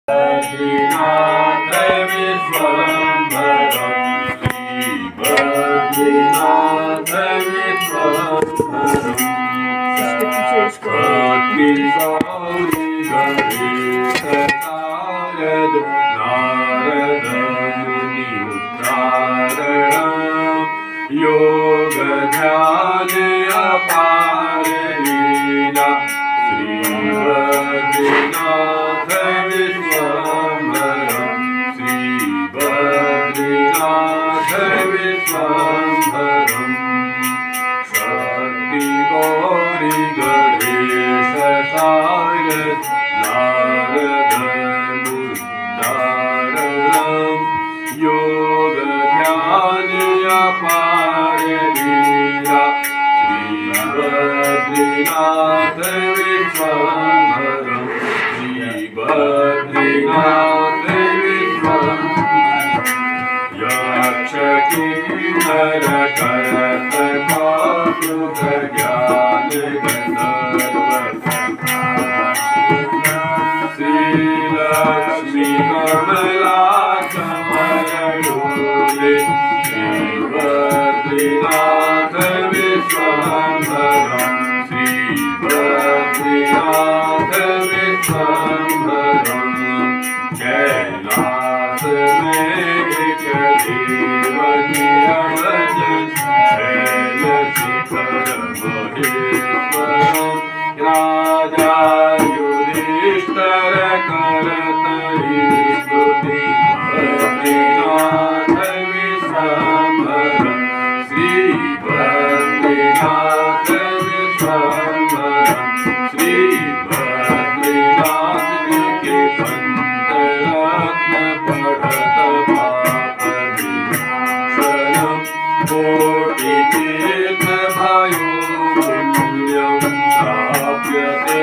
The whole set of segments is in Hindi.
बद्रीनाथ विश्वम्भरं श्री बद्रीनाथ विश्वम्भरं भक्ति गौरी गणेश नारद नारद मुनि उद्धारणं योग ध्यान अपार लीला श्री बद्रीनाथ विश्वम्भरं श्री बद्रीनाथ विश्वम्भरं शक्ति गौरी गणेश नारद नारद मुनिदारणं योग ध्यान अपार लीला श्री बद्रीनाथ विश्वम्भरं श्री बद्रीनाथ विश्वम्भरं यक्ष किन्नर करत कौतुक ज्ञान गंधर्व श्री लक्ष्मी कमला कमलडोले श्री बद्रीनाथ विश्वम्भरं श्री बद्रीनाथ विश्वम्भरं कैलास में एक देव निरंजन शैल शिखर महेश्वरं राजा युधिष्ठिर करत स्तुति बद्रीनाथ विश्वम्भरं श्री बद्रीनाथ विश्वम्भरं श्री बद्रीनाथ जी के संत रत्न पढ़त पाप विनाशनम कोटि तीर्थ भयो पुण्यं प्राप्यते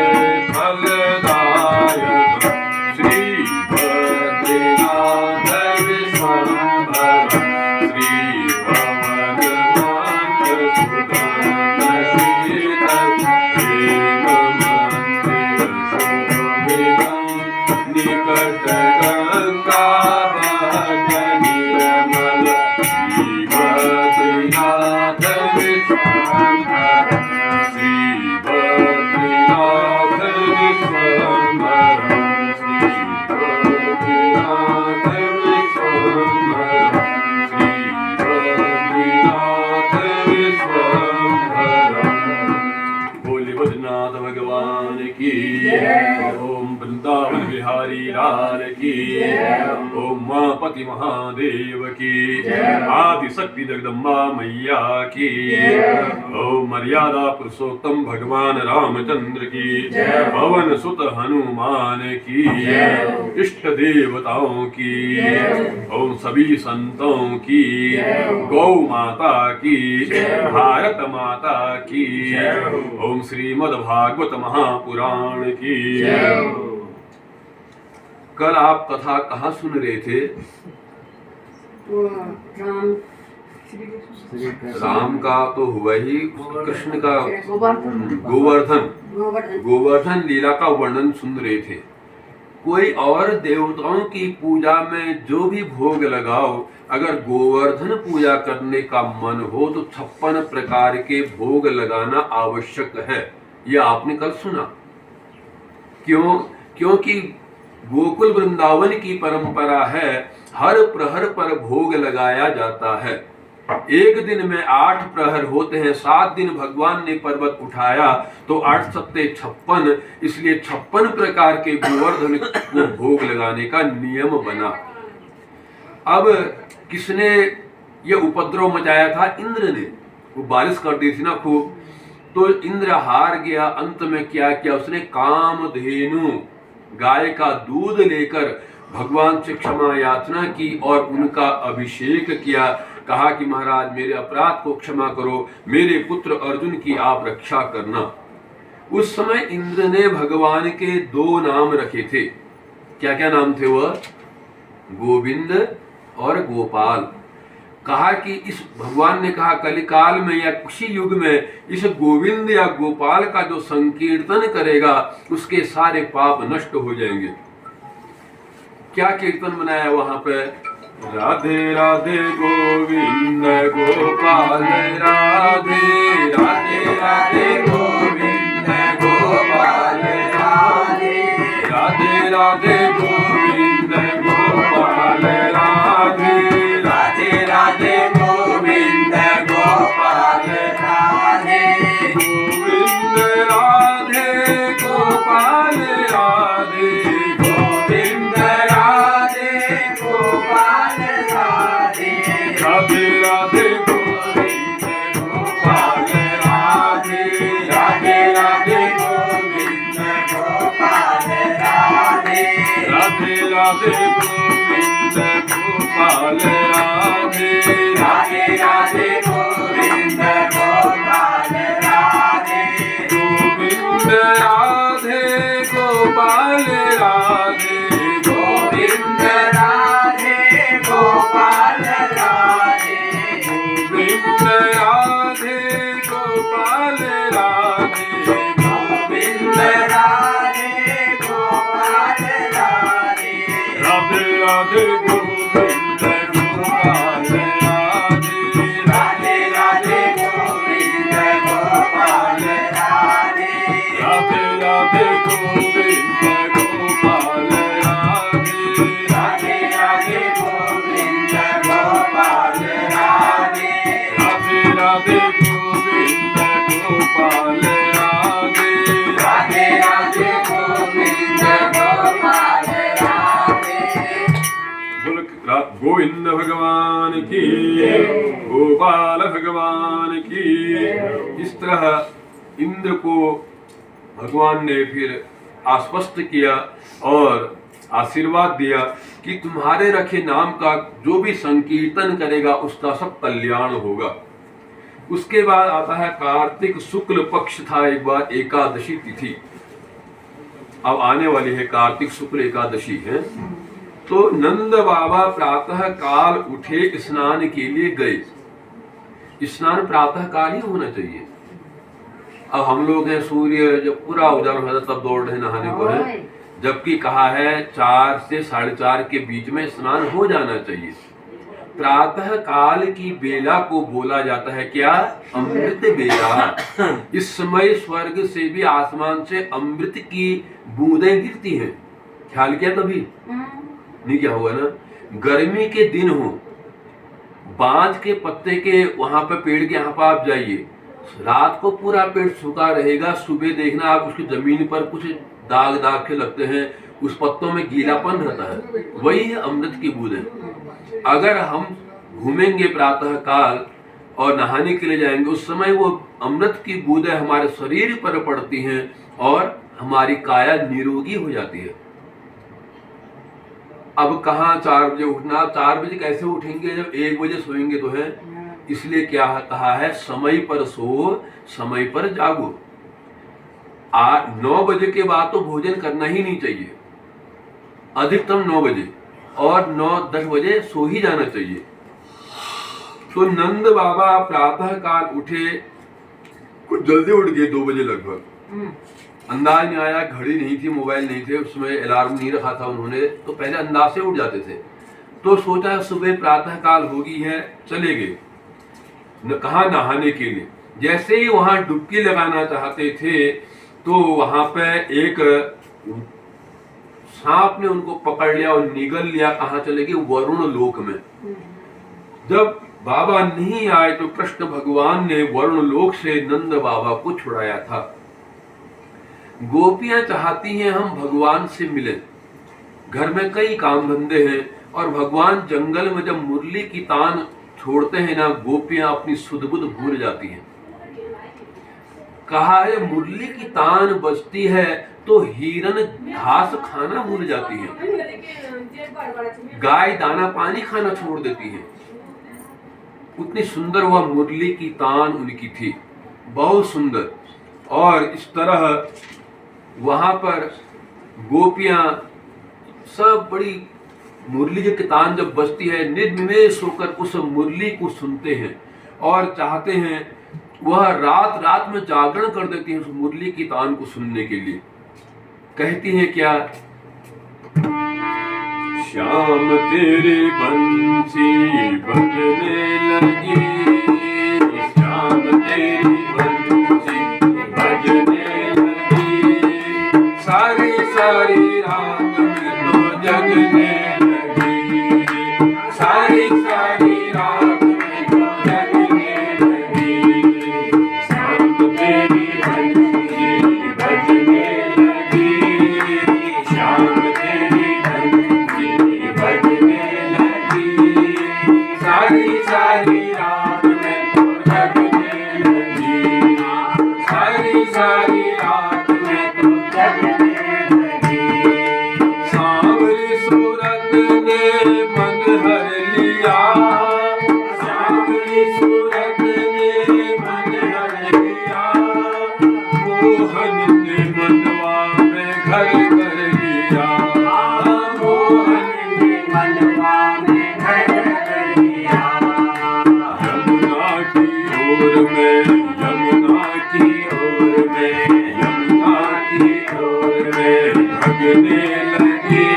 फलदायकं श्री बद्रीनाथ विश्वम्भरं श्री भवननाथ सुगंध शीतल प्रेम मंदिर शोभितं निकट गंगा बहत निर्मल श्री बद्रीनाथ विश्वम्भरं श्री बद्रीनाथ विश्वम्भरं श्री बद्रीनाथ विश्वम्भरं श्री बद्रीनाथ विश्वम्भरं। बोले बद्रीनाथ भगवान की ओम वृंदावन बिहारी लाल की ओम मापति महादेव की आदि शक्ति जगदम्बा मैया की ओम मर्यादा पुरुषोत्तम भगवान रामचंद्र की पवन सुत हनुमान की इष्ट देवताओं की ओम सभी संतों की गौ माता की भारत माता की ओम श्रीमद् भागवत महापुराण की। कल आप कथा कहाँ सुन रहे थे? राम का तो हुआ ही, कृष्ण का गोवर्धन लीला का वर्णन सुन रहे थे। कोई और देवताओं की पूजा में जो भी भोग लगाओ, अगर गोवर्धन पूजा करने का मन हो तो 56 प्रकार के भोग लगाना आवश्यक है। यह आपने कल सुना। क्योंकि गोकुल वृंदावन की परंपरा है, हर प्रहर पर भोग लगाया जाता है। एक दिन में 8 प्रहर होते हैं। 7 दिन भगवान ने पर्वत उठाया तो 8 सत्ते 56, इसलिए 56 प्रकार के गोवर्धन को भोग लगाने का नियम बना। अब किसने ये उपद्रव मचाया था? इंद्र ने। वो बारिश कर दी थी ना खूब, तो इंद्र हार गया। अंत में क्या किया उसने? कामधेनु गाय का दूध लेकर भगवान से क्षमा याचना की और उनका अभिषेक किया। कहा कि महाराज मेरे अपराध को क्षमा करो, मेरे पुत्र अर्जुन की आप रक्षा करना। उस समय इंद्र ने भगवान के 2 नाम रखे थे। क्या क्या नाम थे वह? गोविंद और गोपाल। कहा कि इस भगवान ने कहा कलिकाल में या किसी युग में इस गोविंद या गोपाल का जो संकीर्तन करेगा उसके सारे पाप नष्ट हो जाएंगे। क्या कीर्तन बनाया वहां पे? राधे राधे गोविंद गोपाल राधे राधे राधे गोविंद गोपाल राधे राधे राधे गोविंद गोपाल राधे राधे राधे गोविंद गोपाल राधे गोविंद राधे गोपाल राधे गोविंद राधे गोपाल राधे राधे राधे गोविंद गोपाल राधे राधे राधे गोविंद गोपाल राधे राधे राधे गोविंद गोपाल राधे राधे राधे गोविंद गोपाल राधे गोविंद राधे गोपाल राधे गोविंद राधे गोपाल राधे गोविंद राधे गोपाल राधे गोविंद राधे गोपाल राधे राधे राधे गोविंद गोपाल राधे राधे राधे गोविंद गोपाल राधे राधे राधे गोविंद गोपाल राधे राधे राधे गोविंद गोपाल राधे राधे राधे गोविंद गोपाल राधे राधे राधे गोविंद गोपाल राधे। गोविंद भगवान की, गोपाल भगवान की। इस तरह इंद्र को भगवान ने फिर आश्वस्त किया और आशीर्वाद दिया कि तुम्हारे रखे नाम का जो भी संकीर्तन करेगा उसका सब कल्याण होगा। उसके बाद आता है कार्तिक शुक्ल पक्ष था एक बार एकादशी तिथि, अब आने वाली है कार्तिक शुक्ल एकादशी है। तो नंद बाबा प्रातः काल उठे, स्नान के लिए गए। स्नान प्रातः काल ही होना चाहिए। अब हम लोग हैं सूर्य जब पूरा उजाला होता तब दौड़ रहे नहाने को है, जबकि कहा है 4 से 4:30 के बीच में स्नान हो जाना चाहिए। प्रातः काल की बेला को बोला जाता है क्या? अमृत बेला। इस समय स्वर्ग से भी आसमान से अमृत की बूंदें गिरती हैं। ख्याल किया कभी? नहीं क्या हुआ ना? गर्मी के दिन हो, बांज के पत्ते के वहां पे पेड़ के यहाँ पर आप जाइए, रात को पूरा पेड़ सूखा रहेगा, सुबह देखना आप उसकी जमीन पर कुछ दाग दाग के लगते हैं, उस पत्तों में गीलापन रहता है, वही है अमृत की बूंदें। अगर हम घूमेंगे प्रातः काल और नहाने के लिए जाएंगे, उस समय वो अमृत की बूंदें हमारे शरीर पर पड़ती हैं और हमारी काया निरोगी हो जाती है। अब कहाँ 4 बजे उठना? 4 बजे कैसे उठेंगे जब 1 बजे सोएंगे तो है। इसलिए क्या कहा है? समय पर सो, समय पर जागो। 9 बजे के बाद तो भोजन करना ही नहीं चाहिए, अधिकतम 9 बजे, और 9-10 बजे सो ही जाना चाहिए। तो नंद बाबा प्रातः काल उठे, कुछ जल्दी उठ गए, 2 बजे लगभग। अंदाज नहीं आया, घड़ी नहीं थी, मोबाइल नहीं थे, उसमें अलार्म नहीं रखा था उन्होंने, तो पहले अंदाज से उठ जाते थे। तो सोचा सुबह प्रातः काल होगी है, चले गए कहाँ? नहाने के लिए। जैसे ही वहां डुबकी लगाना चाहते थे तो वहां पे एक सांप ने उनको पकड़ लिया और निगल लिया। कहाँ चले गए? वरुण लोक में। जब बाबा नहीं आए तो कृष्ण भगवान ने वरुण लोक से नंद बाबा को छुड़ाया था। गोपियां चाहती हैं हम भगवान से मिलें, घर में कई काम धंधे हैं, और भगवान जंगल में जब मुरली की तान छोड़ते हैं ना, गोपियां अपनी सुध बुध भूल जाती हैं। कहा है मुरली की तान बजती है तो हिरन घास खाना भूल जाती है, गाय दाना पानी खाना छोड़ देती है। उतनी सुंदर वह मुरली की तान उनकी थी, बहुत सुंदर। और इस तरह वहां पर गोपियां सब बड़ी मुरली की तान जब बजती है, निर्निमेष होकर उस मुरली को सुनते हैं और चाहते हैं, वह रात रात में जागरण कर देती हैं उस मुरली की तान को सुनने के लिए। कहती हैं क्या? श्याम तेरी बंसी बजने लगी, श्याम तेरी बंसी बजने लगी, सारी सारी रात में तो जगने लगी, सारी सारी रात में तो जगने लगी, श्याम तेरी बंसी बजने लगी, श्याम तेरी बंसी बजने लगी, सारी सारी रात में तो जगने लगी, सारी सारी रात में तो जगने लगी। सांवरी सूरत ने मन हर लिया, सांवरी सूरत ने मन हर लिया, मोहन ने मनवा में घर कर लिया, मोहन ने मनवा में घर कर लिया। यमुना की ओर में, यमुना की ओर में, यमुना की ओर में भगने लगी,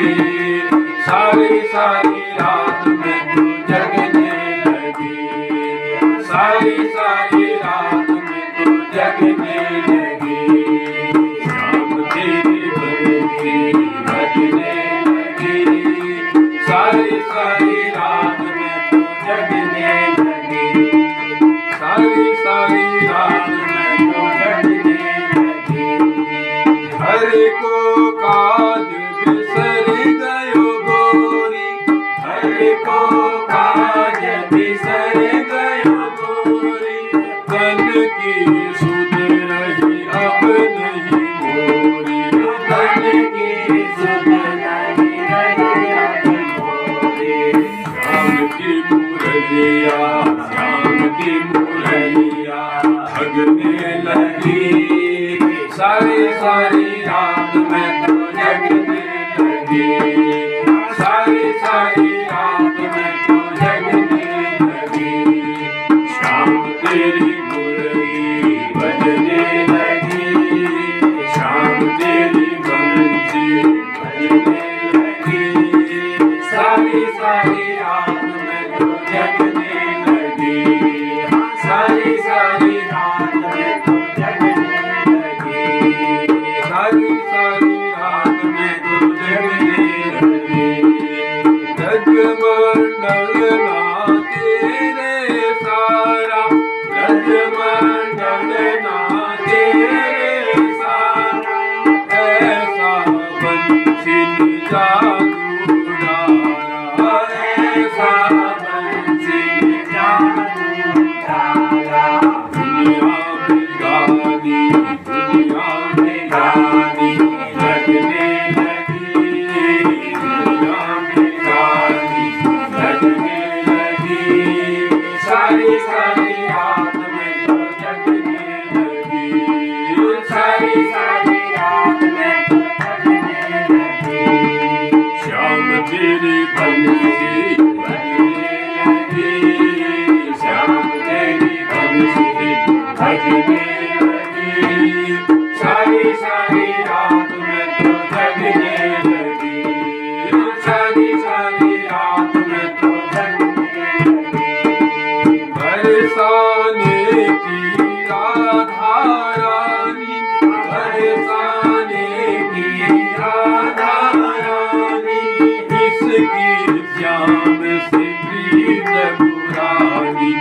सारी सारी रात में तू जगने लगी, सारी सारी रात में तू जगने लगी, श्याम तेरी बंसी बजने लगी, सारी सारी रात में तू जगने लगी, सारी सारी रात में तू जगने लगी। हर को काज बिसर गयो गोरी, हर को काज बिसर गयो गोरी, तन की सुध रही अब नहीं मोरी, तन की सुध नहीं रही अब मोरी। श्याम की मुरलिया, श्याम की मुरलिया भगने लगी, सारी सारी रात में तो जगने लगी, सारी सारी रात में तो जगने लगी, श्याम तेरी मुरली बजने लगी, श्याम तेरी बंसी बजने लगी, सारी सारी रात में तो जगने लगी, सारी सारी रात में तो जगने लगी, सारी सारी रात में तो जगने लगी। ब्रजमंडल नाचे रे सारा, ब्रजमंडल नाचे रे सारा, ऐसा बंसी जादू डाला, ऐसा बंसी जादू डाला। दुनिया में गानी, दुनिया में गानी लगने लगी, दुनिया में गानी लगने लगी, सारी सारी रात में तो जगने लगी, सारी सारी रात में तो जगने लगी, श्याम तेरी बंसी बजने लगी, श्याम तेरी बंसी बजने लगी, सारी सारी रात में तो जगने लगी, सारी सारी रात में तो जगने लगी। बरसाने की राधा रानी, बरसाने की राधा रानी, इसकी श्याम से प्रीत पुरानी,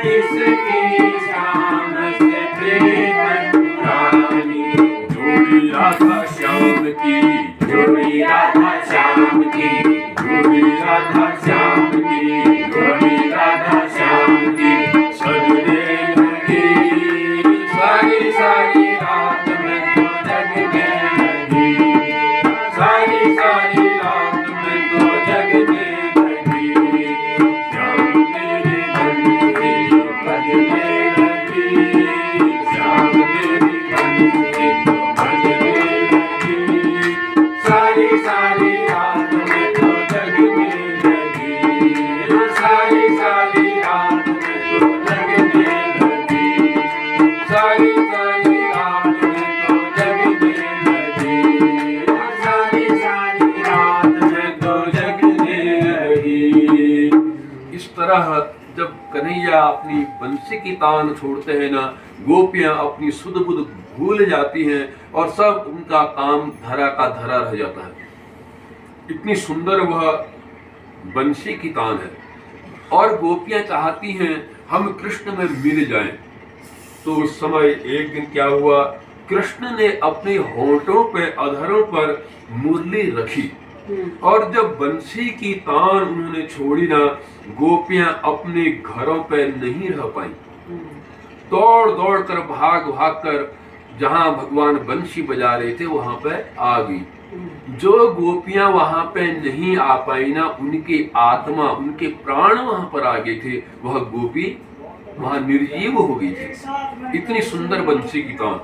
इसकी श्याम से प्रीत पुरानी। जोड़ी राधा श्याम की, जोड़ी राधा श्याम की, जोड़ी राधा श्याम की, जोड़ी राधा श्याम की सजने लगी, सारी सारी रात में तो जगने लगी, सारी सारी रात में तो जगने लगी, श्याम तेरी बंसी बजने लगी, श्याम तेरी बंसी बजने लगी, सारी सारी रात में तो जगने लगी, तरह जब कन्हैया अपनी बंसी की तान छोड़ते हैं ना, गोपियां अपनी सुध बुध भूल जाती हैं और सब उनका काम धरा का धरा रह जाता है। इतनी सुंदर वह बंसी की तान है और गोपियां चाहती हैं हम कृष्ण में मिल जाएं। तो उस समय एक दिन क्या हुआ, कृष्ण ने अपने होंठों पे अधरों पर मुरली रखी और जब बंसी की तान उन्होंने छोड़ी ना, गोपियां अपने घरों पे नहीं रह पाई, दौड़ दौड़ कर भाग भाग कर जहां भगवान बंसी बजा रहे थे वहां पे आ गई। जो गोपियां वहां पे नहीं आ पाई ना, उनकी आत्मा उनके प्राण वहां पर आ गए थे, वह गोपी वहां निर्जीव हो गई थी। इतनी सुंदर बंसी की तान।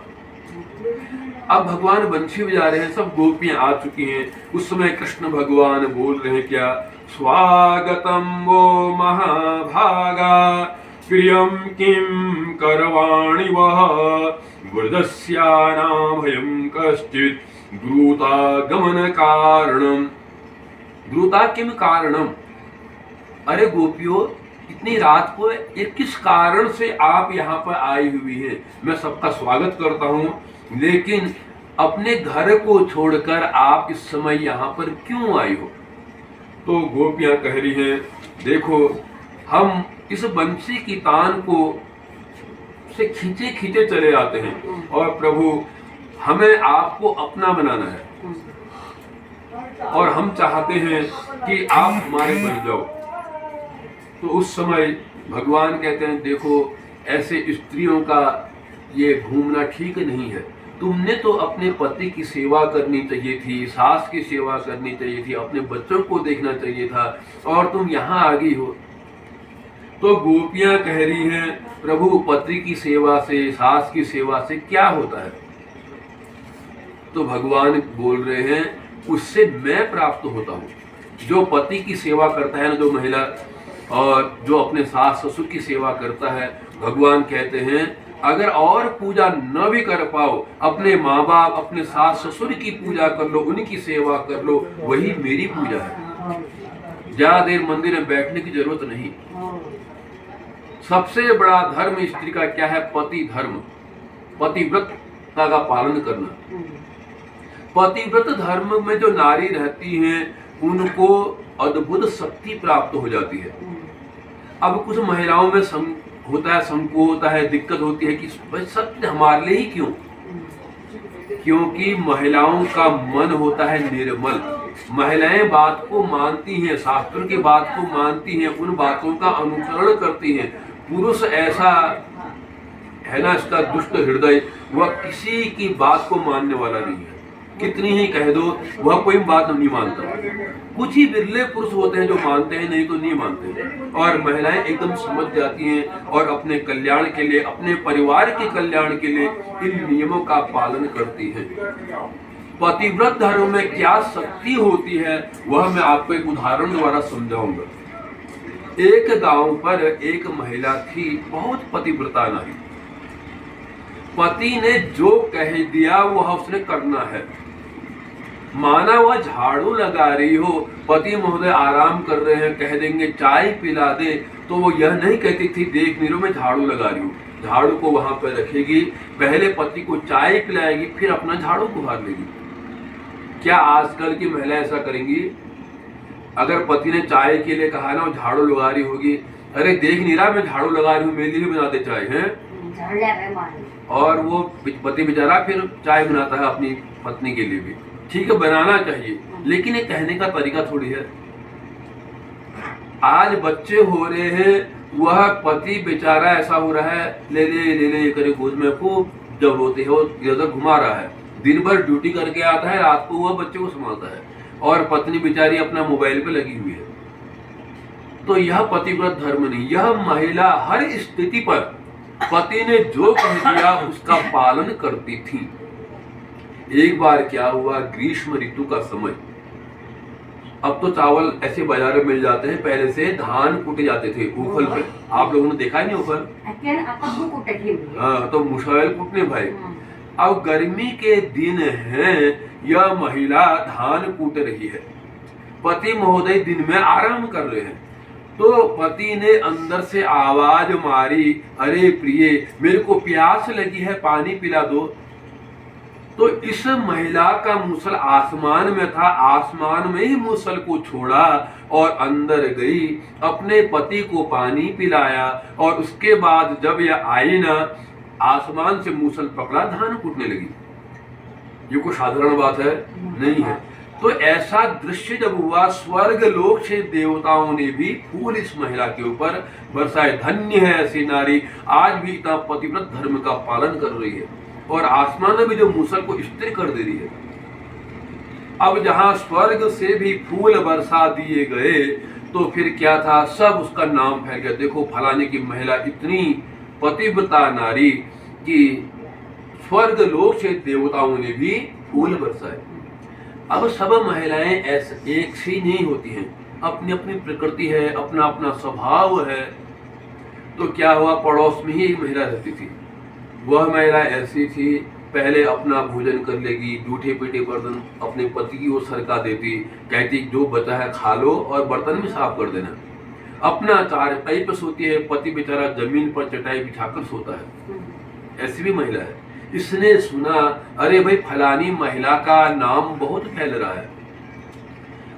अब भगवान बंसी बजा रहे हैं, सब गोपियां आ चुकी हैं। उस समय कृष्ण भगवान बोल रहे हैं क्या, स्वागतम वो महाभागा प्रियम किम करवाणि वह वृदस्याना भयं कश्चित् द्रुता गमन कारणम। द्रुता किम कारणम, अरे गोपियों इतनी रात को ये किस कारण से आप यहाँ पर आई हुई हैं? मैं सबका स्वागत करता हूँ, लेकिन अपने घर को छोड़कर आप इस समय यहाँ पर क्यों आई हो? तो गोपियां कह रही हैं, देखो हम इस बंसी की तान को से खींचे खींचे चले आते हैं और प्रभु हमें आपको अपना बनाना है और हम चाहते हैं कि आप हमारे बन जाओ। तो उस समय भगवान कहते हैं, देखो ऐसे स्त्रियों का ये घूमना ठीक नहीं है। तुमने तो अपने पति की सेवा करनी चाहिए थी, सास की सेवा करनी चाहिए थी, अपने बच्चों को देखना चाहिए था, और तुम यहाँ आ गई हो। तो गोपियां कह रही हैं, प्रभु पति की सेवा से, सास की सेवा से क्या होता है? तो भगवान बोल रहे हैं, उससे मैं प्राप्त होता हूँ। जो पति की सेवा करता है ना, जो महिला, और जो अपने सास ससुर की सेवा करता है, भगवान कहते हैं अगर और पूजा न भी कर पाओ, अपने माँ बाप अपने सास ससुर की पूजा कर लो, उनकी सेवा कर लो, वही मेरी पूजा है। ज्यादा देर मंदिर में बैठने की जरूरत नहीं। सबसे बड़ा धर्म स्त्री का क्या है? पति धर्म, पतिव्रता का पालन करना। पतिव्रत धर्म में जो नारी रहती हैं उनको अद्भुत शक्ति प्राप्त हो जाती है। अब कुछ महिलाओं में होता है, संकोच होता है, दिक्कत होती है कि सत्य हमारे लिए ही क्यों? क्योंकि महिलाओं का मन होता है निर्मल। महिलाएं बात को मानती हैं, शास्त्रों की बात को मानती हैं, उन बातों का अनुसरण करती हैं। पुरुष ऐसा है ना, इसका दुष्ट हृदय, वह किसी की बात को मानने वाला नहीं है। कितनी ही कह दो वह कोई बात नहीं मानता। कुछ ही बिरले पुरुष होते हैं जो मानते हैं, नहीं तो नहीं मानते। और महिलाएं एकदम समझ जाती हैं और अपने कल्याण के लिए, अपने परिवार के कल्याण के लिए इन नियमों का पालन करती हैं। पतिव्रत धर्म में क्या शक्ति होती है वह मैं आपको एक उदाहरण द्वारा समझाऊंगा। एक गांव पर एक महिला थी, बहुत पतिव्रता नारी। पति ने जो कह दिया वह उसने करना है। माना वह झाड़ू लगा रही हो, पति महोदय आराम कर रहे हैं, कह देंगे चाय पिला दे, तो वो यह नहीं कहती थी देख नीरू मैं झाड़ू लगा रही हूँ। झाड़ू को वहां पर रखेगी, पहले पति को चाय पिलाएगी, फिर अपना झाड़ू गुहार लेगी। क्या आजकल की महिला ऐसा करेंगी? अगर पति ने चाय के लिए कहा ना, झाड़ू लगा रही होगी, अरे देख नीरा मैं झाड़ू लगा रही हूँ, मेरे लिए बना दे चाय है। और वो पति बेचारा फिर चाय बनाता है अपनी पत्नी के लिए भी। ठीक है, बनाना चाहिए, लेकिन ये कहने का तरीका थोड़ी है। आज बच्चे हो रहे हैं, वह पति बेचारा ऐसा हो रहा है, ले ले करे गोद में, खूब जब होते है वो इधर घुमा रहा है। दिन भर ड्यूटी करके आता है, रात को वह बच्चे को संभालता है और पत्नी बेचारी अपना मोबाइल पे लगी हुई है। तो यह पतिव्रत धर्म नहीं। यह महिला हर स्थिति पर पति ने जो कह दिया उसका पालन करती थी। एक बार क्या हुआ, ग्रीष्म ऋतु का समय। अब तो चावल ऐसे बाजार में मिल जाते हैं, पहले से धान कूटे जाते थे उखल पे। आप लोगों ने देखा है नहीं उखल? हाँ, तो मुशाइल कूटने भाई। अब गर्मी के दिन हैं, यह महिला धान कूट रही है, पति महोदय दिन में आराम कर रहे हैं। तो पति ने अंदर से आवाज मारी, अरे प्रिय मेरे को प्यास लगी है, पानी पिला दो। तो इस महिला का मूसल आसमान में था, आसमान में ही मूसल को छोड़ा और अंदर गई, अपने पति को पानी पिलाया, और उसके बाद जब यह आई ना, आसमान से मूसल पकड़ा, धान कूटने लगी। ये कोई साधारण बात है नहीं है। तो ऐसा दृश्य जब हुआ, स्वर्ग लोक से देवताओं ने भी फूल इस महिला के ऊपर बरसाए। धन्य है ऐसी नारी, आज भी इतना पतिव्रत धर्म का पालन कर रही है, और आसमान में भी जो मूसल को स्थिर कर दे रही है। अब जहां स्वर्ग से भी फूल बरसा दिए गए, तो फिर क्या था, सब उसका नाम फैल गया। देखो फलाने की महिला इतनी पतिव्रता नारी कि स्वर्ग लोक से देवताओं ने भी फूल बरसाए। अब सब महिलाएं ऐसे एक सी नहीं होती हैं, अपनी अपनी प्रकृति है, अपना अपना स्वभाव है। तो क्या हुआ, पड़ोस में ही एक महिला रहती थी। वह महिला ऐसी थी, पहले अपना भोजन कर लेगी, जूठे पीटे बर्तन अपने पति की ओर सरका देती, कहती जो बचा है खा लो और बर्तन भी साफ कर देना। अपना चारपाई पर सोती है, पति बेचारा जमीन पर चटाई बिछाकर सोता है। ऐसी भी महिला है। इसने सुना, अरे भाई फलानी महिला का नाम बहुत फैल रहा है,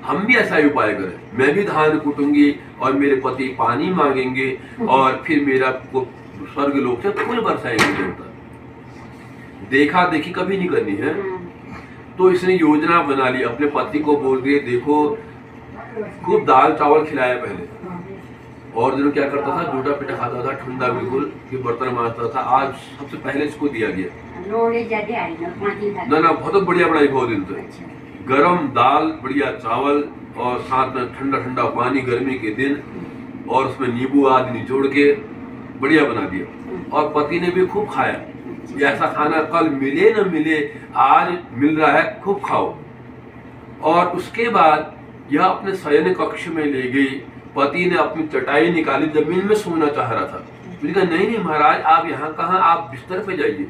हम भी ऐसा ही उपाय करें, मैं भी धान कूटूंगी और मेरे पति पानी मांगेंगे और फिर मेरा को स्वर्ग लोक से फूल बरसाएंगे देवता। देखा देखी कभी नहीं करनी है। तो इसने योजना बना ली, अपने पति को बोल दिए, देखो खूब दाल चावल खिलाया पहले, और दिनों क्या करता था, जूठा पीटा खाता था, ठंडा बिल्कुल, फिर बर्तन मारता था। आज सबसे पहले इसको दिया गया ना बहुत बढ़िया बनाई, बहुत दिन तक गरम दाल, बढ़िया चावल, और साथ में ठंडा ठंडा पानी गर्मी के दिन, और उसमें नींबू आदि निचोड़ के बढ़िया बना दिया। और पति ने भी खूब खाया। ऐसा खाना कल मिले न मिले, आज मिल रहा है, खूब खाओ। और उसके बाद यह अपने शयन कक्ष में ले गई। पति ने अपनी चटाई निकाली, जमीन में सोना चाह रहा था। उसने कहा नहीं नहीं महाराज, आप यहाँ कहाँ, आप बिस्तर पे जाइए।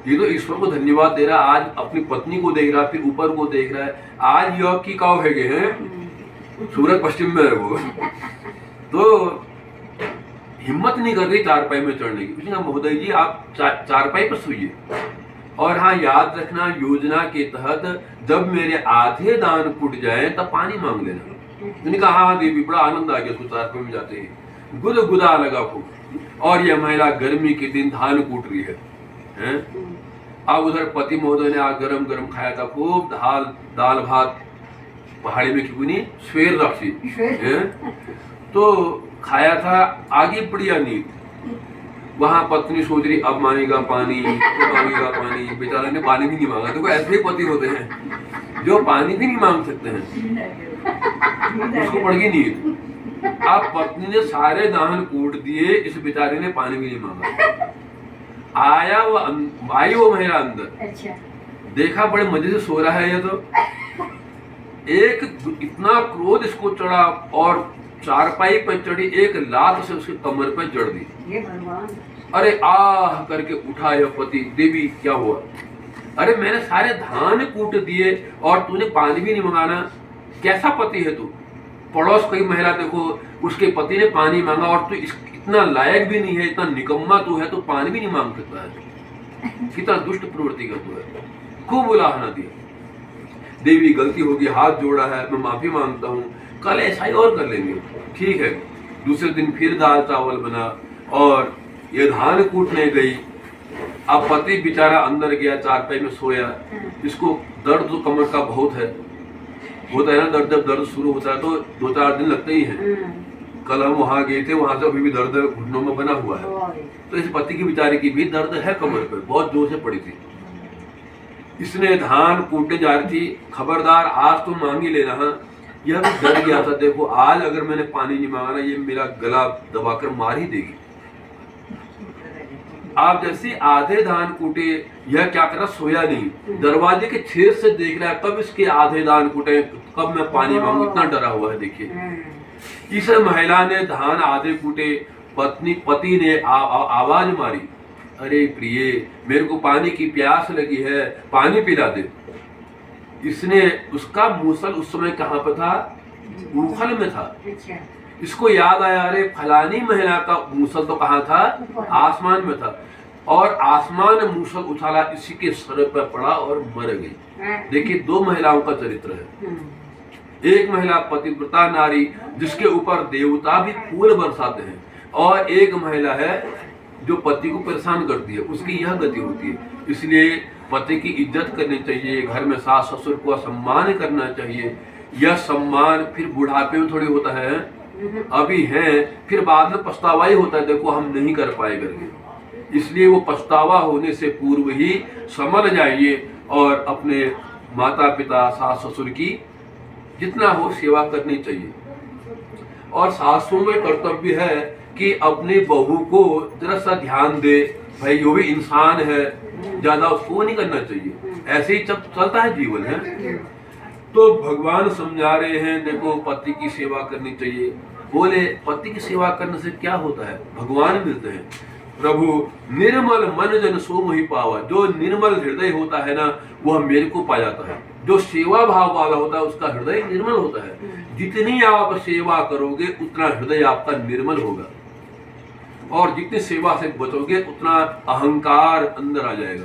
ये तो ईश्वर को धन्यवाद दे रहा, आज अपनी पत्नी को देख रहा, फिर ऊपर को देख रहा है। आज योग की काव है गए हैं, सूरज पश्चिम में है वो। तो हिम्मत नहीं कर रही चारपाई में चढ़ने की। उसने कहा महोदय जी आप चारपाई पर सोइए, और हाँ याद रखना, योजना के तहत जब मेरे आधे दान टूट जाए तब पानी मांग लेना। उसने कहा हाँ देवी, बड़ा आनंद आ गया उसको चारपाई में जाते ही, गुदगुदा लगा खूब। और यह महिला गर्मी के दिन धान कूट रही है, हैं? अब उधर पति महोदय ने आज गरम गरम खाया था, खूब दाल भात, पहाड़ी में क्यों नहीं, स्वेर रखी, तो खाया था। आगे बढ़िया नींद, वहां पत्नी सोच रही अब मांगेगा पानी, तो मांगेगा पानी, बेचारा ने पानी भी नहीं मांगा। देखो ऐसे ही पति होते हैं जो पानी भी नहीं मांग सकते हैं। उसको पड़ गई नींद। अब पत्नी ने सारे दान कूट दिए, इस बेचारे ने पानी भी नहीं मांगा। आई वो महिला अंदर, अच्छा। देखा बड़े मजे से सो रहा है ये, तो एक इतना क्रोध इसको चढ़ा और चारपाई पर चढ़ी, एक लात से उसके कमर पर जड़ दी। ये भगवान, अरे आह करके उठा यह पति, देवी क्या हुआ? अरे मैंने सारे धान कूट दिए और तूने पानी भी नहीं मंगाना, कैसा पति है तू? पड़ोस कोई महिला देखो, उसके पति ने पानी मांगा और तू इतना लायक भी नहीं है, इतना निकम्मा तू है, तो पानी भी नहीं मांग सकता है। कितना दुष्ट प्रवृत्ति का तू है। खूब उलाहना दिया। देवी गलती होगी, हाथ जोड़ा है, मैं माफी मांगता हूँ, कल ऐसा ही और कर लेंगे। ठीक है। दूसरे दिन फिर दाल चावल बना और ये धान कूटने गई। अब पति बेचारा अंदर गया, चारपाई में सोया। इसको दर्द तो कमर का बहुत है, होता है ना दर्द, जब दर्द शुरू होता है तो 2-4 दिन लगते ही हैं। कल हम वहां गए थे, वहां से अभी भी दर्द घुटनों में बना हुआ है। तो इस पति की बेचारे की भी दर्द है कमर पे, बहुत जोर से पड़ी थी। इसने धान कूटने जा रही थी, खबरदार आज तो मांग ही लेना। हाँ, यह भी डर गया था, देखो आज अगर मैंने पानी नहीं मांगा ना, ये मेरा गला दबाकर मार ही देगी। आप जैसे आधे धान कूटे, यह क्या कर रहा, सोया नहीं, दरवाजे के छेद से देख रहा है कब इसके आधे धान कूटे, कब मैं पानी मांगू, इतना डरा हुआ है। देखिए इस महिला ने धान आधे कूटे, पति ने आवाज मारी, अरे प्रिय मेरे को पानी की प्यास लगी है, पानी पिला दे। इसने उसका मूसल उस समय कहाँ पर था, ऊखल में था। इसको याद आया, अरे फलानी महिला का मूसल तो कहाँ था, आसमान में था, और आसमान मूसल उछाला, इसी के सर पर पड़ा और मर गई। देखिए, दो महिलाओं का चरित्र है। एक महिला पतिव्रता नारी जिसके ऊपर देवता भी फूल बरसाते हैं, और एक महिला है जो पति को परेशान करती है, उसकी यह गति होती है। इसलिए पति की इज्जत करनी चाहिए, घर में सास ससुर को सम्मान करना चाहिए। यह सम्मान फिर बुढ़ापे में थोड़ी होता है, अभी है, फिर बाद में पछतावा ही होता है, देखो हम नहीं कर पाए करके। इसलिए वो पछतावा होने से पूर्व ही समझ जाइए और अपने माता पिता सास ससुर की जितना हो सेवा करनी चाहिए। और सासुओं में कर्तव्य है कि अपनी बहू को जरा सा ध्यान दे, भाई वो भी इंसान है, ज्यादा उसको नहीं करना चाहिए। ऐसे ही चलता है जीवन है। तो भगवान समझा रहे हैं, देखो पति की सेवा करनी चाहिए। बोले पति की सेवा करने से क्या होता है, भगवान मिलते हैं। प्रभु निर्मल मन जन सो मोहि पावा, जो निर्मल हृदय होता है ना, वह मेरे को पा जाता है। जो सेवा भाव वाला होता है उसका हृदय निर्मल होता है। जितनी आप सेवा करोगे उतना हृदय आपका निर्मल होगा, और जितनी सेवा से बचोगे उतना अहंकार अंदर आ जाएगा।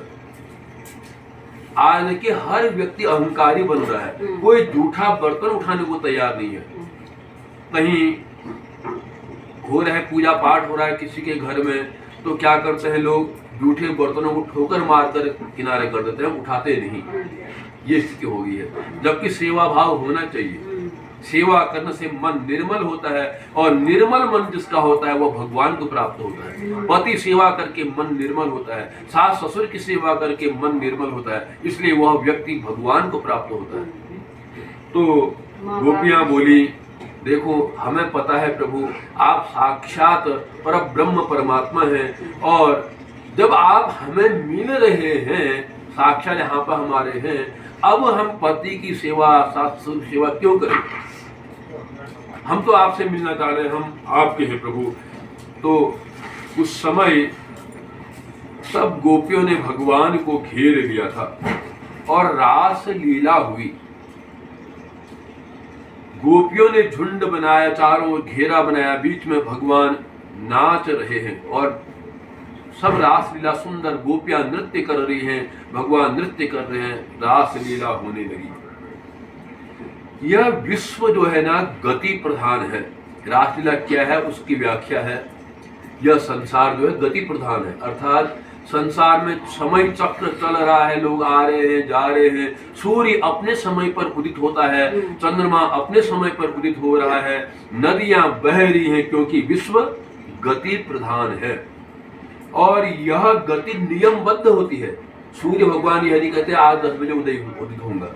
आज के हर व्यक्ति अहंकारी बन रहा है, कोई झूठा बर्तन उठाने को तैयार नहीं है। कहीं हो रहा है पूजा पाठ हो रहा है किसी के घर में, तो क्या करते हैं लोग, झूठे बर्तनों को ठोकर मारकर किनारे कर देते हैं, उठाते नहीं। ये स्थिति हो गई है, जबकि सेवा भाव होना चाहिए। सेवा करने से मन निर्मल होता है, और निर्मल मन जिसका होता है वह भगवान को प्राप्त होता है। पति सेवा करके मन निर्मल होता है, सास ससुर की सेवा करके मन निर्मल होता है, इसलिए वह व्यक्ति भगवान को प्राप्त होता है। तो गोपियां बोली, देखो हमें पता है प्रभु आप साक्षात पर ब्रह्म परमात्मा हैं, और जब आप हमें मिल रहे हैं, साक्षात यहाँ पर हमारे हैं, अब हम पति की सेवा सास ससुर की सेवा क्यों करें? हम तो आपसे मिलना चाह रहे हैं, हम आपके हैं प्रभु। तो उस समय सब गोपियों ने भगवान को घेर लिया था और रास लीला हुई। गोपियों ने झुंड बनाया, चारों ओर घेरा बनाया, बीच में भगवान नाच रहे हैं, और सब रास लीला सुंदर, गोपियां नृत्य कर रही हैं, भगवान नृत्य कर रहे हैं, रास लीला होने लगी। यह विश्व जो है ना गति प्रधान है। रासलीला क्या है उसकी व्याख्या है, यह संसार जो है गति प्रधान है, अर्थात संसार में समय चक्र चल रहा है, लोग आ रहे हैं जा रहे हैं, सूर्य अपने समय पर उदित होता है, चंद्रमा अपने समय पर उदित हो रहा है, नदियां बह रही हैं, क्योंकि विश्व गति प्रधान है। और यह गति नियमबद्ध होती है। सूर्य भगवान यह नहीं कहते आज 10 बजे उदित होऊंगा,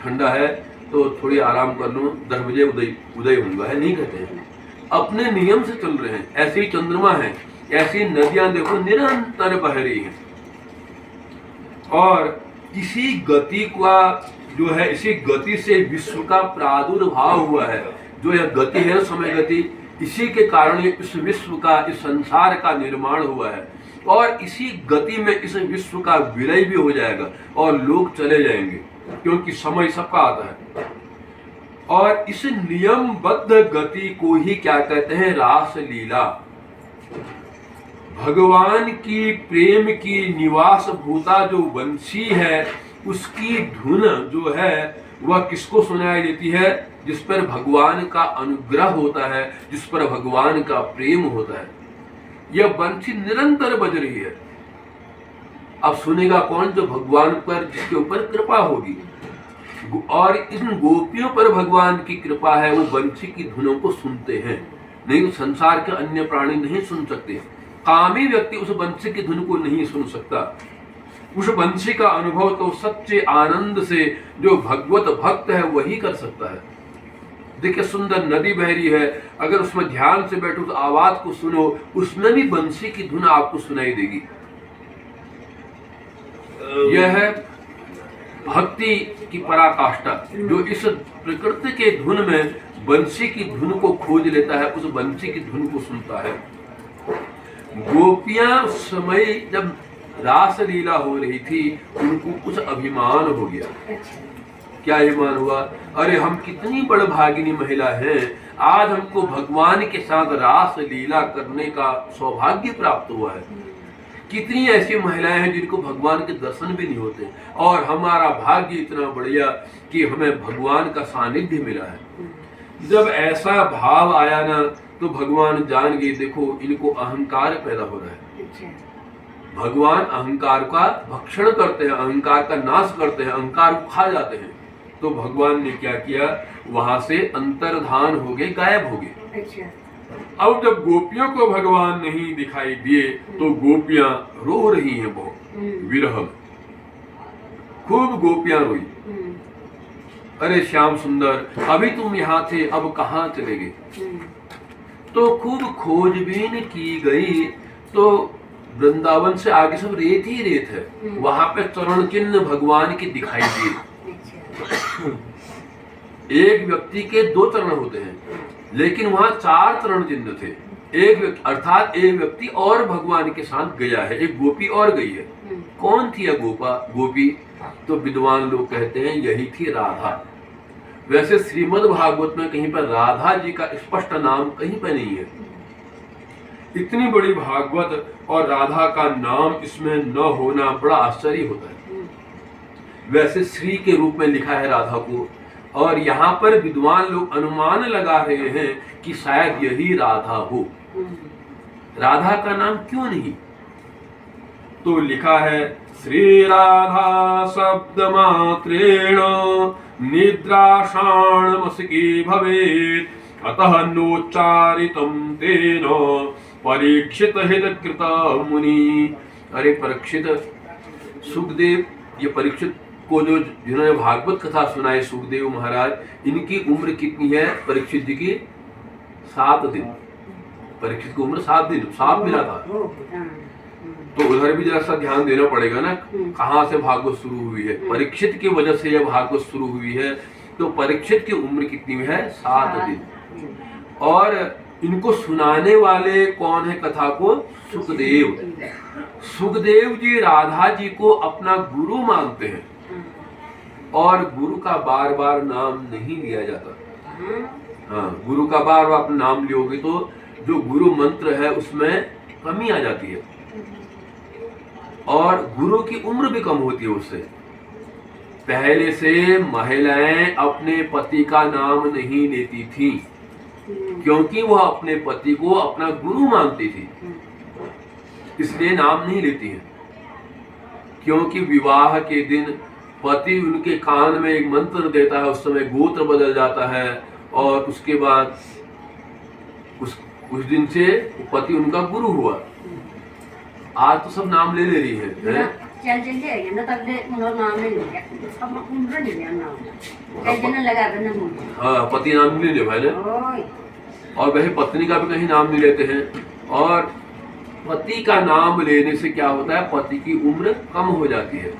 ठंडा है तो थोड़ी आराम कर लूं, 10 बजे उदय होऊंगा, है नहीं कहते हैं, अपने नियम से चल रहे हैं। ऐसे ही चंद्रमा है, ऐसी नदियां देखो निरंतर बह रही हैं, और इसी गति का जो है, इसी गति से विश्व का प्रादुर्भाव हुआ है। जो यह गति है समय गति, इसी के कारण इस विश्व का, इस संसार का निर्माण हुआ है, और इसी गति में इस विश्व का विलय भी हो जाएगा और लोग चले जाएंगे, क्योंकि समय सबका आता है। और इस नियमबद्ध गति को ही क्या कहते हैं, रास लीला। भगवान की प्रेम की निवास भूता जो बंसी है, उसकी धुन जो है वह किसको सुनाई देती है, जिस पर भगवान का अनुग्रह होता है, जिस पर भगवान का प्रेम होता है। यह बंसी निरंतर बज रही है। अब सुनेगा कौन, जो भगवान पर, जिसके ऊपर कृपा होगी। और इन गोपियों पर भगवान की कृपा है, वो बंसी की धुनों को सुनते हैं, नहीं तो संसार के अन्य प्राणी नहीं सुन सकते। कामी व्यक्ति उस बंसी की धुन को नहीं सुन सकता। उस बंसी का अनुभव तो सच्चे आनंद से जो भगवत भक्त है वही कर सकता है। देखिए सुंदर नदी बह रही है, अगर उसमें ध्यान से बैठो तो आवाज को सुनो, उसमें भी बंसी की धुन आपको सुनाई देगी। यह है भक्ति की पराकाष्ठा, जो इस प्रकृति के धुन में बंसी की धुन को खोज लेता है, उस बंसी की धुन को सुनता है। गोपियां उस समय जब रास लीला हो रही थी, उनको कुछ अभिमान हो गया। क्या ये मान हुआ? अरे हम कितनी बड़भागिनी महिला हैं, आज हमको भगवान के साथ रास लीला करने का सौभाग्य प्राप्त हुआ है। कितनी ऐसी महिलाएं हैं जिनको भगवान के दर्शन भी नहीं होते, और हमारा भाग्य इतना बढ़िया कि हमें भगवान का सानिध्य मिला है। जब ऐसा भाव आया ना, तो भगवान जान गए, देखो इनको अहंकार पैदा हो रहा है। भगवान अहंकार का भक्षण करते हैं, अहंकार का नाश करते हैं, अहंकार को खा जाते हैं। तो भगवान ने क्या किया, वहां से अंतर्धान हो गए, गायब हो गए। अब जब गोपियों को भगवान नहीं दिखाई दिए, तो गोपियां रो रही हैं बहुत विरह में, खूब गोपियां रोई। अरे श्याम सुंदर, अभी तुम यहाँ थे, अब कहाँ चले गए? तो खूब खोजबीन की गई, तो वृंदावन से आगे सब रेत ही रेत है। वहां पे चरण चिन्ह भगवान की दिखाई दिए। एक व्यक्ति के 2 चरण होते हैं, लेकिन वहां 4 चरण चिन्ह थे। अर्थात एक व्यक्ति और भगवान के साथ गया है, एक गोपी और गई है। कौन थी यह गोपी? तो विद्वान लोग कहते हैं यही थी राधा। वैसे श्रीमद् भागवत में कहीं पर राधा जी का स्पष्ट नाम कहीं पर नहीं है। इतनी बड़ी भागवत और राधा का नाम इसमें न होना बड़ा आश्चर्य होता है। वैसे श्री के रूप में लिखा है राधा को, और यहाँ पर विद्वान लोग अनुमान लगा रहे हैं कि शायद यही राधा हो। राधा का नाम क्यों नहीं? तो लिखा है, श्री राधा शब्द मात्रेण निद्राषाणमसकी भवेत्, अतः नोच्चारितं तेन परीक्षित हित कृत मुनि। अरे परीक्षित, सुखदेव, ये परीक्षित को जो जिन्होंने भागवत कथा सुनाई, सुखदेव महाराज, इनकी उम्र कितनी है? परीक्षित जी की 7 दिन। परीक्षित की उम्र 7 दिन, 7 मिला था। तो उधर भी जरा सा ध्यान देना पड़ेगा ना, कहाँ से भागवत शुरू हुई है। परीक्षित की वजह से यह भागवत शुरू हुई है। तो परीक्षित की उम्र कितनी है? 7 दिन। और इनको सुनाने वाले कौन है कथा को? सुखदेव। सुखदेव जी राधा जी को अपना गुरु मानते हैं, और गुरु का बार बार नाम नहीं लिया जाता। हाँ, गुरु का बार बार अपना नाम लियोगे तो जो गुरु मंत्र है उसमें कमी आ जाती है, और गुरु की उम्र भी कम होती है उससे। पहले से महिलाएं अपने पति का नाम नहीं लेती थी, क्योंकि वह अपने पति को अपना गुरु मानती थी, इसलिए नाम नहीं लेती है। क्योंकि विवाह के दिन पति उनके कान में एक मंत्र देता है, उस समय गोत्र बदल जाता है, और उसके बाद उस दिन से पति उनका गुरु हुआ। आज तो सब नाम ले रही है। हाँ, पति नाम नहीं ले भाई, और वही पत्नी का भी कहीं नाम नहीं लेते हैं। और पति का नाम लेने से क्या होता है? पति की उम्र कम हो जाती है,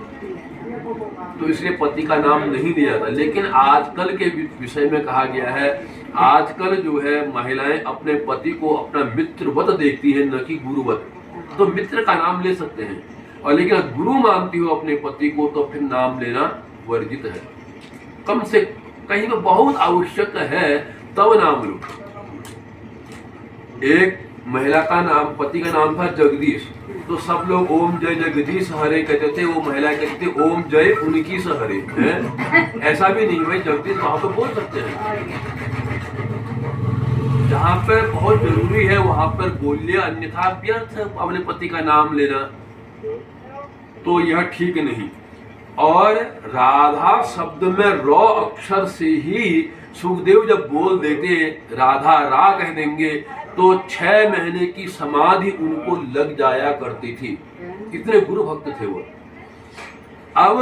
तो इसलिए पति का नाम नहीं लिया जाता। लेकिन आजकल के विषय में कहा गया है, आजकल जो है महिलाएं अपने पति को अपना मित्रवत देखती है, न कि गुरुवत। तो मित्र का नाम ले सकते हैं, और लेकिन गुरु मानती हो अपने पति को, तो फिर नाम लेना वर्जित है। कम से कहीं पर बहुत आवश्यक है तब नाम लो। एक महिला का नाम, पति का नाम था जगदीश, तो सब लोग ओम जय जगदीश हरे कहते थे, वो महिला कहती थी ओम जय उनकी सहरे है। ऐसा भी नहीं भाई, जगदीश वहां पर बोल सकते हैं, जहाँ पर बहुत जरूरी है वहां पर बोलिए, अन्यथा व्यर्थ है अपने पति का नाम लेना, तो यह ठीक नहीं। और राधा शब्द में र अक्षर से ही सुखदेव जब बोल देते राधा रा कह देंगे, तो 6 महीने की समाधि उनको लग जाया करती थी। इतने गुरु भक्त थे वो। अब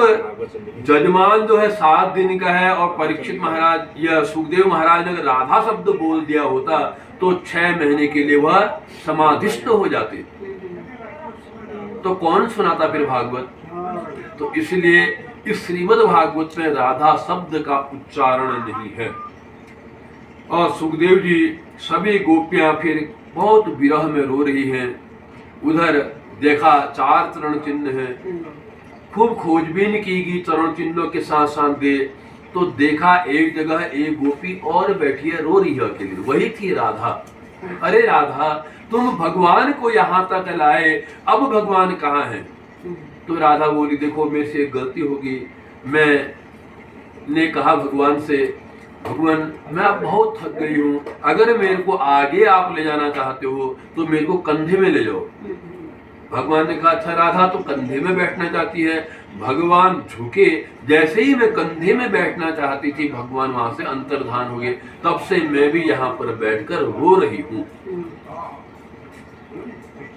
जजमान जो है 7 दिन का है, और परीक्षित महाराज या सुखदेव महाराज ने अगर राधा शब्द बोल दिया होता तो 6 महीने के लिए वह समाधिस्थ हो जाते। तो कौन सुनाता फिर भागवत? तो इसलिए इस श्रीमद् भागवत में राधा शब्द का उच्चारण नहीं है। और सुखदेव जी, सभी गोपियां फिर बहुत विरह में रो रही हैं। उधर देखा 4 चरण चिन्ह हैं, खूब खोजबीन की गई चरण चिन्हों के साथ साथ दे, तो देखा एक जगह एक गोपी और बैठी है, रो रही है अकेली। वही थी राधा। अरे राधा, तुम भगवान को यहाँ तक लाए, अब भगवान कहाँ है? तो राधा बोली, देखो मेरे से एक गलती होगी। मैंने कहा भगवान से, भगवान मैं अब बहुत थक गई हूँ, अगर मेरे को आगे आप ले जाना चाहते हो तो मेरे को कंधे में ले जाओ। भगवान ने कहा, अच्छा राधा तो कंधे में बैठना चाहती है। भगवान झुके, जैसे ही मैं कंधे में बैठना चाहती थी भगवान वहां से अंतर्धान हो गए। तब से मैं भी यहाँ पर बैठकर रो रही हूँ।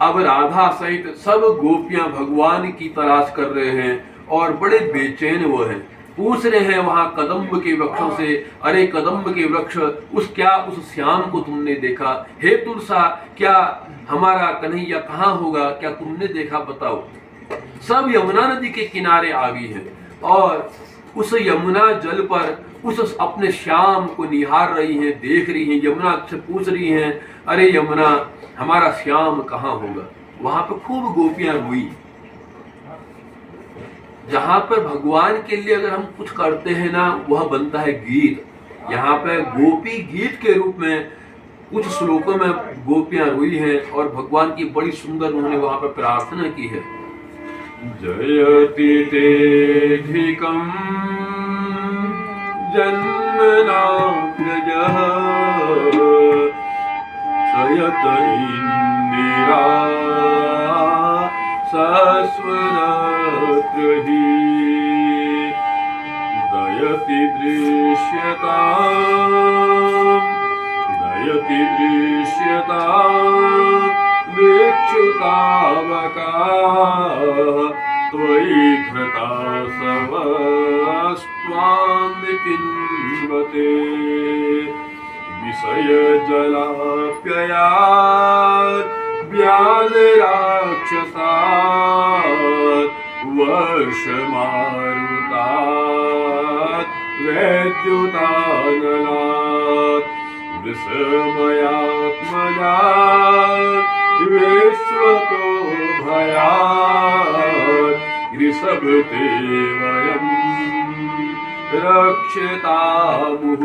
अब राधा सहित सब गोपियां भगवान की तलाश कर रहे हैं और बड़े बेचैन वो हैं। पूछ रहे हैं वहां कदम्ब के वृक्षों से, अरे कदम्ब के वृक्ष, उस श्याम को तुमने देखा? हे तुलसा, क्या हमारा कन्हैया कहाँ होगा? क्या तुमने देखा? बताओ। सब यमुना नदी के किनारे आ गई है और उस यमुना जल पर उस अपने श्याम को निहार रही हैं, देख रही हैं। यमुना से पूछ रही हैं, अरे यमुना, हमारा श्याम कहाँ होगा? वहां पर खूब गोपियां रोई। जहां पर भगवान के लिए अगर हम कुछ करते हैं ना, वह बनता है गीत। यहाँ पे गोपी गीत के रूप में कुछ श्लोकों में गोपियां रोई हैं और भगवान की बड़ी सुंदर उन्होंने वहां पर प्रार्थना की है। जयति तेधिकं जन्मनाग्रजः सयत इंदिरा सस्वरत्रहि दयति दृश्यता वीक्षुतावका त्वयि धृता सवस्त्वां विचिन्वते विषय जलाप्ययात् व्यालराक्षसात् वर्षमारुतात् वैद्युतानलात् विस्मयात्मजात् विश्वतो भयात् ऋषभते वयं रक्षतामुः।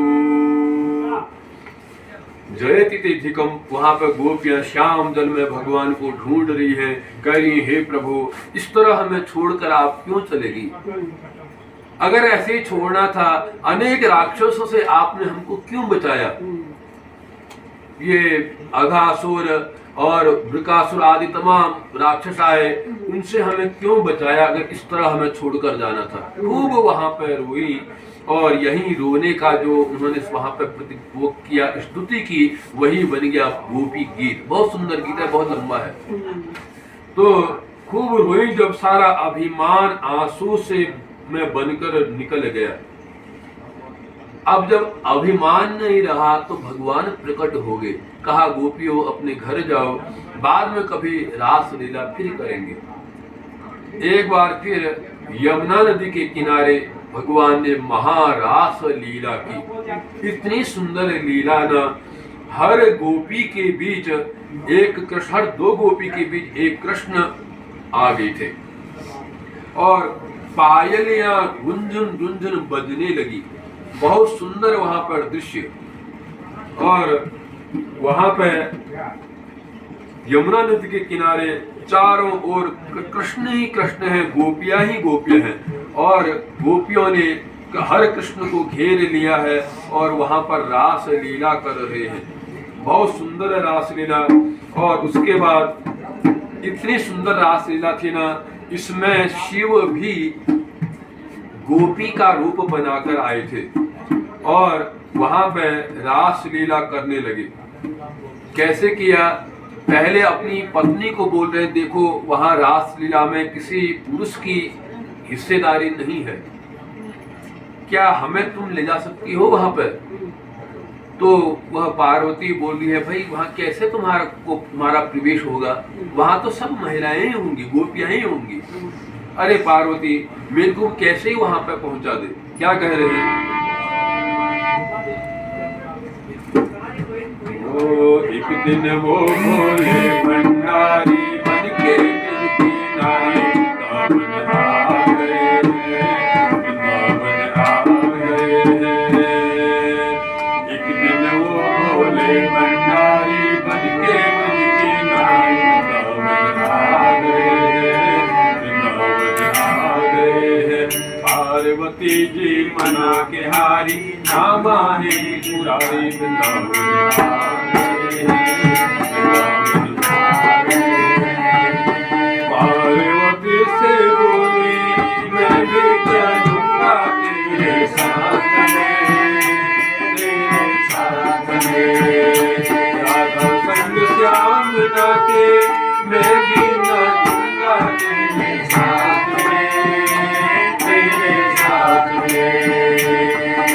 जयति तेधिकम, वहां पर गोपियां श्याम जल में भगवान को ढूंढ रही हैं, कह रही, हे प्रभु, इस तरह हमें छोड़कर आप क्यों चलेगी? अगर ऐसे ही छोड़ना था, अनेक राक्षसों से आपने हमको क्यों बचाया? ये अघासुर और वृकासुर आदि तमाम राक्षस आए, उनसे हमें क्यों बचाया? अगर इस तरह हमें छोड़कर जाना था। खूब वहां पर रोई और यही रोने का जो उन्होंने वहां पर वो किया, स्तुति की, वही बन गया गोपी गीत। बहुत सुंदर गीत है, बहुत लंबा है। तो खूब रोई जब सारा अभिमान आंसू से में बनकर निकल गया। अब जब अभिमान नहीं रहा तो भगवान प्रकट हो गए। कहा, गोपियों अपने घर जाओ, बाद में कभी रास लीला फिर करेंगे। एक बार फिर यमुना नदी के किनारे भगवान ने महारास लीला की। इतनी सुंदर लीला ना, हर गोपी के बीच एक कृष्ण, हर दो गोपी के बीच एक कृष्ण आ गए थे और पायलियां गुंजन गुंजन बजने लगी। बहुत सुंदर वहां पर दृश्य। और वहां पर यमुना नदी के किनारे चारों ओर कृष्ण ही कृष्ण है, गोपियां ही गोपियां हैं और गोपियों ने हर कृष्ण को घेर लिया है और वहां पर रास लीला कर रहे हैं। बहुत सुंदर है रास लीला। और उसके बाद इतनी सुंदर रास लीला थी ना, इसमें शिव भी गोपी का रूप बनाकर आए थे और वहां पर रास लीला करने लगे। कैसे किया? पहले अपनी पत्नी को बोल रहे, देखो वहां रास लीला में किसी पुरुष की हिस्सेदारी नहीं है, क्या हमें तुम ले जा सकती हो वहां पर? तो वह पार्वती बोल रही है, भाई वहां कैसे तुम्हारा प्रवेश होगा? वहां तो सब महिलाएं ही होंगी, गोपियां ही होंगी। अरे पार्वती, मेरे को कैसे ही वहां पर पहुंचा दे। क्या कह रहे हैं? एक दिन वो भोले भंडारी बन के मिलती नारी, वृंदावन आ गए, वृंदावन आ गए। भंडारी बन के नाई वृंदावन आ गए हैं, वृंदावन आ गए हैं। पार्वती जी मना के हारी, ना माने पुरारी, वृंदावन आ गए हैं, वृंदावन आ गए हैं। पार्वती से बोली मैं भी चलूंगा तेरे साथ में, तेरे साथ में। राधा संग श्याम नाचे, मैं भी नाचूंगा तेरे साथ में, तेरे साथ में।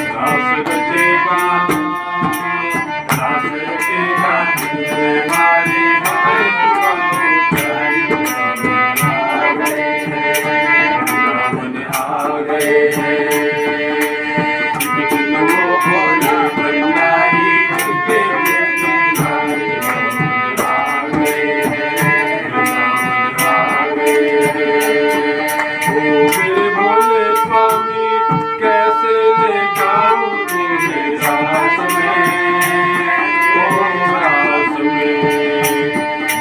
रास रचेगा, रास रचेगा तुझे मारी, हमारे प्यारी वृंदावन आ गए हैं, वृंदावन आ गए हैं। वो भोले भंडारी के नारी वृंदावन आ गए हैं, वृंदावन आ गए हैं। ओ मेरे भोले स्वामी कैसे ले जाऊं तुझे रास में, ओ रास में।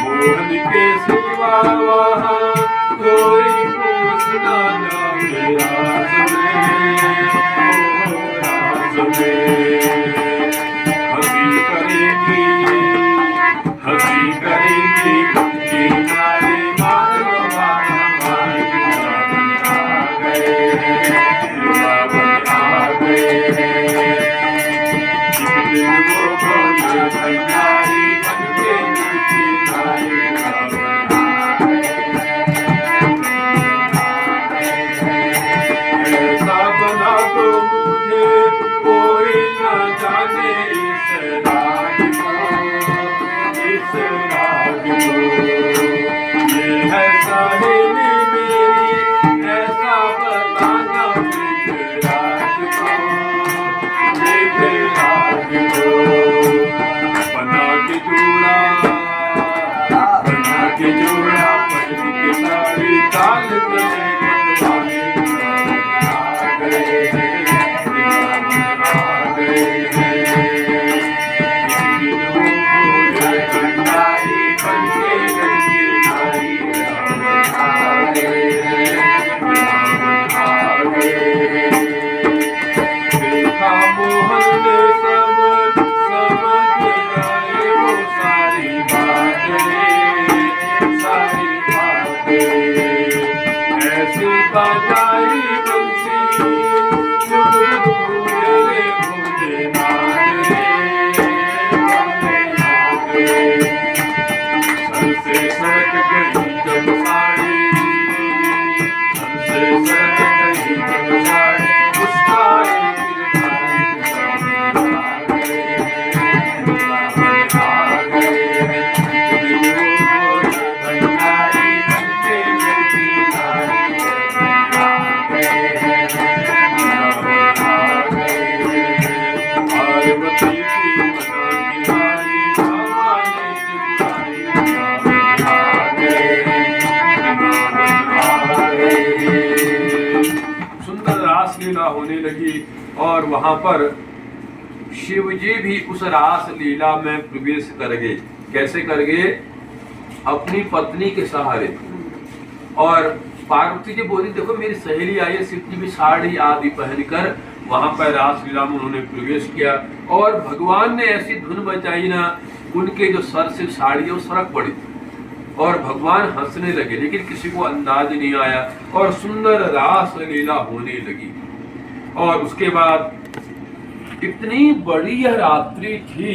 मोहन के सिवा वहाँ कोई पूछ ना जाए रास में, ओ रास में। हंसी करेगी, हंसी करेगी उनकी नारी, मानवा हमारी वृंदावन आ गए हैं, वृंदावन आ गए हैं। एक दिन वो भोले भंडारी बन के उनकी नारी, वृंदावन आ गए हैं। ऐसा बना दो मुझे कोई न जाने इस राज को, इस राज को। ये है सहेली मेरी, ऐसा बताना राज को, राज को। बना के जोड़ा, बना के जोड़ा, पहन के साड़ी, चाल चले मतवाले, आ गए हैं, वृंदावन आ गए हैं। एक दिन वो भोले भंडारी बन के नारी, वृंदावन आ गए हैं, वृंदावन आ गए हैं। देखा मोहन ने सब समझ गए वो सारी बातें, सारी बातें। ऐसी बजाई बंसी चुप भोले भोलेनाथ रे, भोलेनाथ रे। सर से सरक गई जब साड़ी, सर से सरक गई जब साड़ी, मुस्काए वृंदावन आ गए हैं, वृंदावन आ गए हैं। भोले भंडारी बन के मेरी नारी, आ गए हैं, वृंदावन आ गए हैं। पार्वती की मना की हारी, हमारे त्रिपुरारी, वृंदावन आ गए हैं, वृंदावन आ गए हैं। सुंदर रासलीला होने लगी और वहां पर शिव जी भी उस रास लीला में प्रवेश कर गए। कैसे कर गए? अपनी पत्नी के सहारे। और पार्वती जी बोली देखो मेरी सहेली आई है, शिव जी भी साड़ी आदि पहनकर वहां पर रासलीला में उन्होंने प्रवेश किया। और भगवान ने ऐसी धुन बजाई ना, उनके जो सर से साड़ी है वो सरक पड़ी और भगवान हंसने लगे, लेकिन किसी को अंदाज नहीं आया और सुंदर रास लीला होने लगी। और उसके बाद इतनी बड़ी यह रात्रि थी